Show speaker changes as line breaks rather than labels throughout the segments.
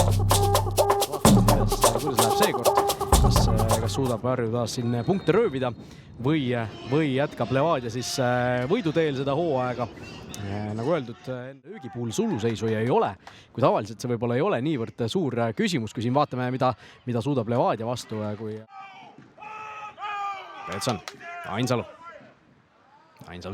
Kuidas läheb seekord? Kas suudab Harju taas siin punkte röövida või jätkab Levadia siis võiduteel seda hooaega? Nagu öeldud, löögi puhul suluseisu ei ole, kui tavaliselt see võib-olla ei ole niivõrd suur küsimus, kui siin vaatame, mida suudab Levadia vastu, kui Peetson, Ainsalu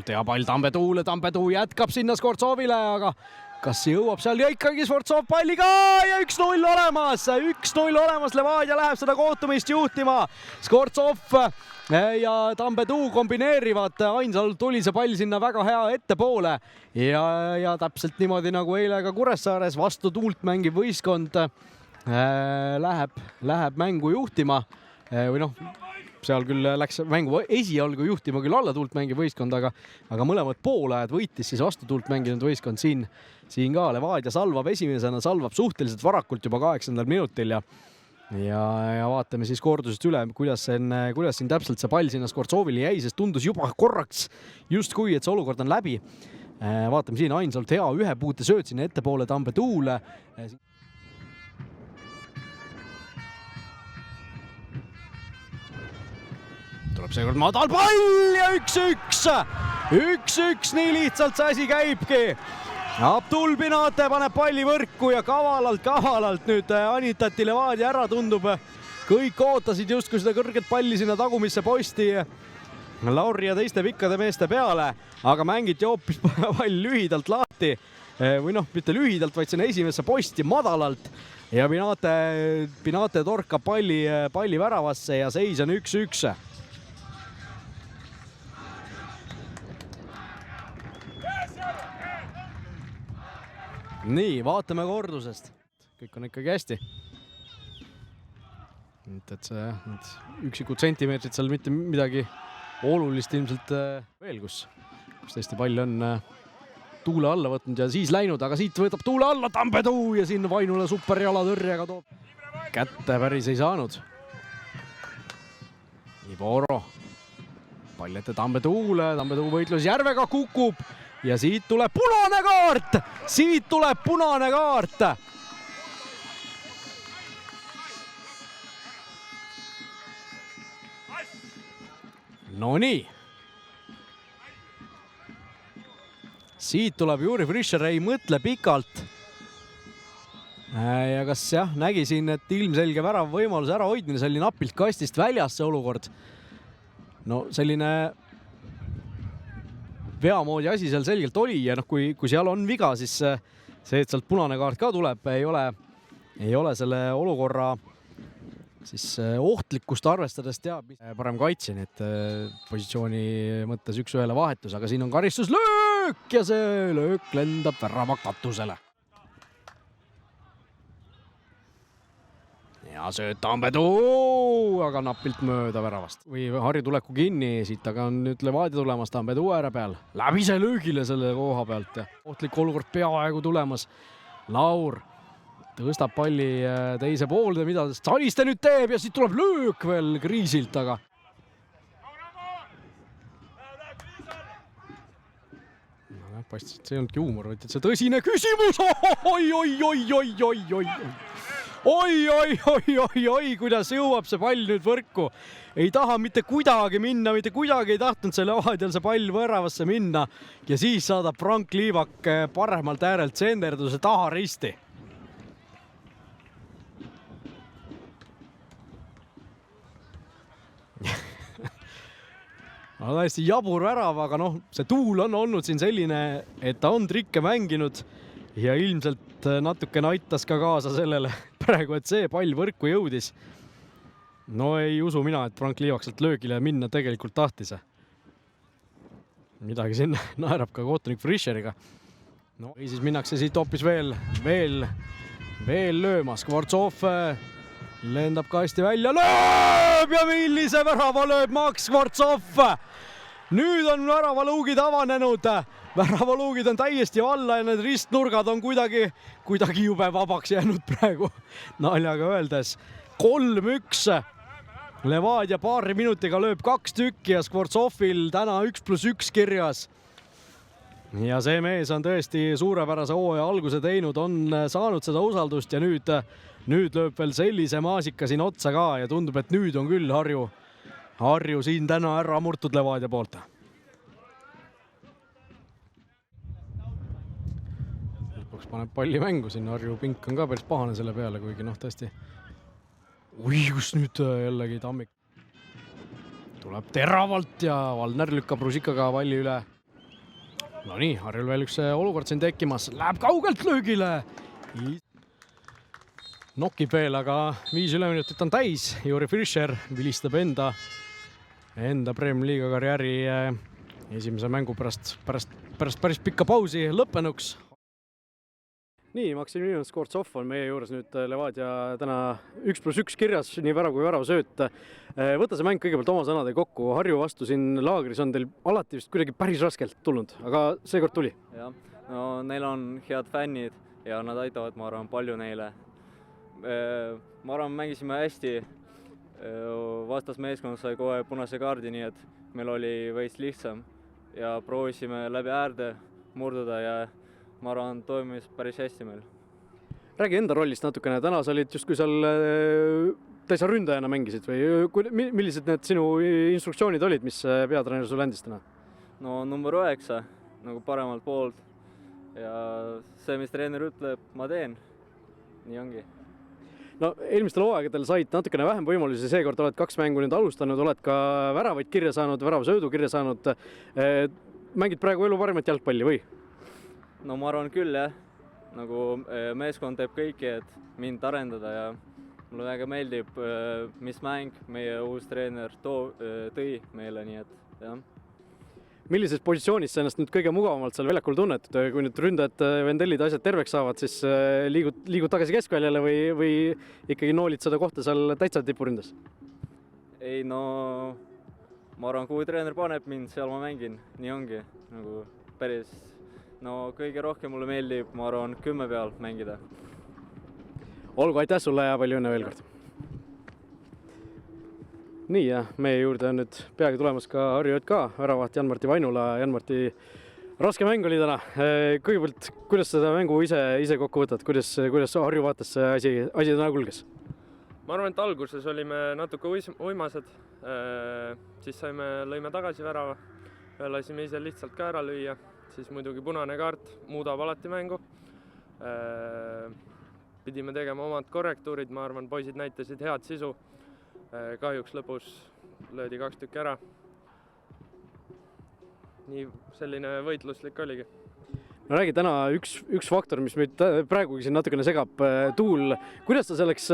teab pall Tambetuule, Tambetuu jätkab sinna Skvortsovile, aga kas jõuab seal ja ikkagi Skvortsov palliga ja 1-0 olemas, 1-0 olemas, Levadia läheb seda kohtumist juhtima. Skvortsov ja Tambetuu kombineerivad, Ainsalu tuli see pall sinna väga hea ettepoole ja täpselt niimoodi nagu eile ka Kuressaares vastu tuult mängib võistkond läheb mängu juhtima või noh, seal küll läks mängu esialgu juhtima küll alla tuult mängiv võistkond, aga mõlemad poolajad võitis siis vastu tuult mänginud võistkond siin ka. Levadia salvab esimesena, salvab suhteliselt varakult juba 8. minutil ja vaatame siis kordusest üle, kuidas siin täpselt see pall sinna Skvortsovile jäi, sest tundus juba korraks justkui, et see olukord on läbi. Vaatame siin Ainsalt hea ühe puute sööd sinna ettepoole Tambetuule. Tuleb seekord madal pall ja 1-1, nii lihtsalt see asi käibki. Abdul Binate paneb palli võrku ja kavalalt nüüd anitati Levadia ära, tundub. Kõik ootasid justkui seda kõrget palli sinna tagumisse posti Lauri ja teiste pikkade meeste peale, aga mängiti hoopis pall lühidalt lahti või noh, mitte lühidalt, vaid sinna esimesse posti madalalt ja Binate torkab palli väravasse ja seis on 1-1. Nii, vaatame kordusest. Kõik on ikkagi hästi. Et see üksikud sentimeetrid seal mitte midagi olulist ilmselt veel, kus tõesti pall on tuule alla võtnud ja siis läinud, aga siit võtab tuule alla Tambetuu ja siin Vainule superjalatõrjega toob. Kätte päris ei saanud. Iboro. Pall ette Tambetuule, Tambetuu võitlus Järvega kukub. Ja siit tuleb punane kaart! No nii. Siit tuleb Juri Frischer, ei mõtle pikalt. Ja kas nägi siin, et ilmselge värava võimaluse ära hoidmine, see oli napilt kastist väljas see olukord. No selline veamoodi asi seal selgelt oli ja kui seal on viga, siis see, et sealt punane kaart ka tuleb, ei ole selle olukorra siis ohtlikkust arvestades teab parem kaitse, nii et positsiooni mõttes 1-1 vahetus, aga siin on karistuslöök ja see löök lendab värava katusele. Ja sööd Tambetuu, aga napilt mööda väravast. Või Harju tuleku kinni, siit aga on nüüd Levadia tulemas Tambetuu ääre peal. Läbi see löögile selle koha pealt ja ohtlik olukord peaaegu tulemas. Laur tõstab palli teise poolde, mida Saliste nüüd teeb ja siit tuleb löök veel kriisilt, aga paistis, et see ei olnudki huumor, vaid et see tõsine küsimus. Oi, kuidas jõuab see pall nüüd võrku. Ei taha mitte kuidagi minna, mitte kuidagi ei tahtnud see Levadial see pall väravasse minna ja siis saadab Frank Liivak paremalt äärelt senderduse taha risti. Täiesti jabur värav, aga see tuul on olnud siin selline, et ta on trikke mänginud ja ilmselt natuke aitas ka kaasa sellele praegu, et see pall võrku jõudis. No ei usu mina, et Frank Liivak sealt löögile minna tegelikult tahtis. Midagi siin naerab ka kohtunik Frischeriga. No või siis minnakse siit hoopis veel lööma. Skvortsov lendab kasti välja, lööb ja millise värava lööb Max Skvortsov. Nüüd on väravaluugid avanenud. Väravaluugid on täiesti valla ja need ristnurgad on kuidagi jube vabaks jäänud praegu naljaga öeldes. 3-1. Levadia paari minutiga lööb 2 tükki ja Skvortsovil täna 1+1 kirjas. ja see mees on tõesti suurepärase hooaja alguse teinud, on saanud seda usaldust ja nüüd lööb veel sellise maasika siin otsa ka ja tundub, et nüüd on küll Harju siin täna ära murtud Levadia poolt. Lõpuks paneb palli mängu siin, Harju pink on ka päris pahane selle peale, kuigi tõesti. Kus nüüd jällegi Tammik tuleb teravalt ja Valner lükkab rusikaga palli üle. No nii, Harjul veel üks olukord siin tekkimas, läheb kaugelt löögile. Nokib veel, aga 5 üleminutit on täis. Juri Fischer vilistab enda Premier League karjääri esimese mängu pärast päris pikka pausi lõppenuks. Nii, Maximilian Skvortsov on meie juures nüüd Levadia täna 1+1 kirjas, nii värav kui värav sööt. Võta see mäng kõigepealt oma sõnade kokku. Harju vastu siin laagris on teil alati vist kuidagi päris raskelt tulnud, aga seekord tuli.
Jah, no neil on head fännid ja nad aitavad, ma arvan, palju neile. Ma arvan, mängisime hästi. Vastas meeskond sai kohe punase kaardi, nii et meil oli veits lihtsam ja proovisime läbi äärde murduda ja ma arvan, toimis päris hästi meil.
Räägi enda rollist natukene. Täna sa olid justkui seal täitsa ründajana mängisid või millised need sinu instruktsioonid olid, mis peatreener sulle andis täna?
No number 9, nagu paremalt poolt ja see, mis treener ütleb, ma teen. Nii ongi.
No eelmistel hooaegadel said natukene vähem võimalusi, seekord oled 2 mängu nüüd alustanud, oled ka väravaid kirja saanud, väravasöödu kirja saanud. Mängid praegu elu parimat jalgpalli või?
No ma arvan küll, jah. Nagu meeskond teeb kõiki, et mind arendada ja mulle väga meeldib, mis mäng meie uus treener tõi meile, nii et jah.
Millises positsioonis sa ennast nüüd kõige mugavamalt seal väljakul tunned? Kui nüüd ründajad Vendellid asjad terveks saavad, siis liigud tagasi keskväljale või ikkagi noolid seda kohta seal täitsa tipuründas?
Ei, no ma arvan, kui treener paneb mind, seal ma mängin. Nii ongi. Nagu päris, no kõige rohkem mulle meeldib, ma arvan, 10 peal mängida.
Olgu, aitäh sulle ja palju õnne veel kord. Nii ja meie juurde on nüüd peagi tulemas ka Harju JK väravaht Jan-Marti Vainula. Jan-Marti, raske mäng oli täna. Kõigepealt, kuidas seda mängu ise kokku võtad? Kuidas Harju vaates see asi täna kulges?
Ma arvan, et alguses olime natuke uimased. Siis lõime tagasi värava. Lasime ise lihtsalt ka ära lüüa. Siis muidugi punane kaart muudab alati mängu. Pidime tegema omad korrektuurid. Ma arvan, poisid näitasid head sisu. Kahjuks lõpus löödi 2 tükki ära. Nii selline võitluslik oligi.
No räägi täna üks faktor, mis meid praegugi siin natukene segab, tuul. Kuidas sa selleks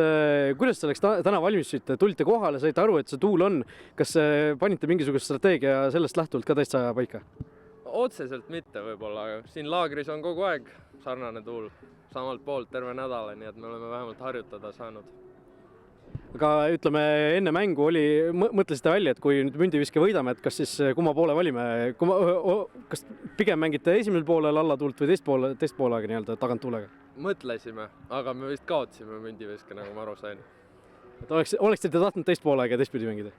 täna valmistusite? Tulite kohale, saite aru, et see tuul on. Kas panite mingisugust strateegia sellest lähtuvalt ka täitsa paika?
Otseselt mitte võib-olla, aga siin laagris on kogu aeg sarnane tuul. Samalt poolt terve nädala, nii et me oleme vähemalt harjutada saanud.
Aga ütleme, enne mängu mõtlesite välja, et kui nüüd mündiviske võidame, et kas siis kumma poole valime? Kas pigem mängite esimesel poolel alla tuult või teist poolega nii-öelda tagant tuulega?
Mõtlesime, aga me vist kaotsime mündiviske, nagu ma aru sain.
Et oleks te tahtnud teist poolega ja teistpidi mängida?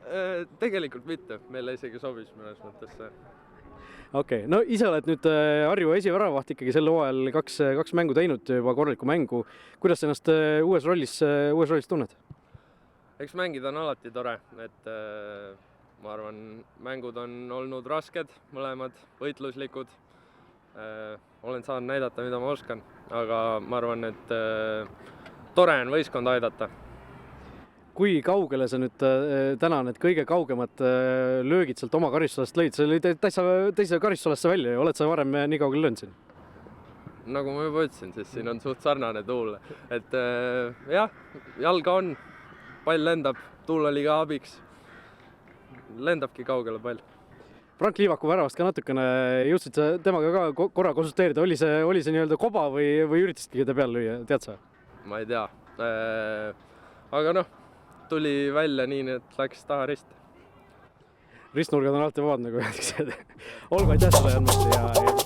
Tegelikult mitte, meile isegi sobis mõnes mõttes see.
Okei, no ise oled nüüd Harju esiväravaht ikkagi sel hooajal 2 mängu teinud, juba korralikku mängu. Kuidas ennast uues rollis tunned?
Eks mängida on alati tore, et ma arvan, mängud on olnud rasked, mõlemad võitluslikud. Olen saanud näidata, mida ma oskan, aga ma arvan, et tore on võistkond aidata.
Kui kaugele sa nüüd täna need kõige kaugemad löögid sealt oma karistusest lõid? See oli teise karistusalasse välja ja oled sa varem nii kaugel löönud siin?
Nagu ma juba ütlesin, siis siin on suht sarnane tuul. Et jah, jalga on. Pall lendab, tuul oli ka abiks. Lendabki kaugele pall.
Frank Liivaku väravast ka natukene jõudsid sa temaga ka korra konsulteerida. Oli see nii-öelda koba või üritasidki ta peal lüüa, tead sa?
Ma ei tea. Aga tuli välja nii, et läks taha rist.
Ristnurgad on alati vabad, nagu öeldakse. Olgu, aitäh sulle, Jan-Marti ja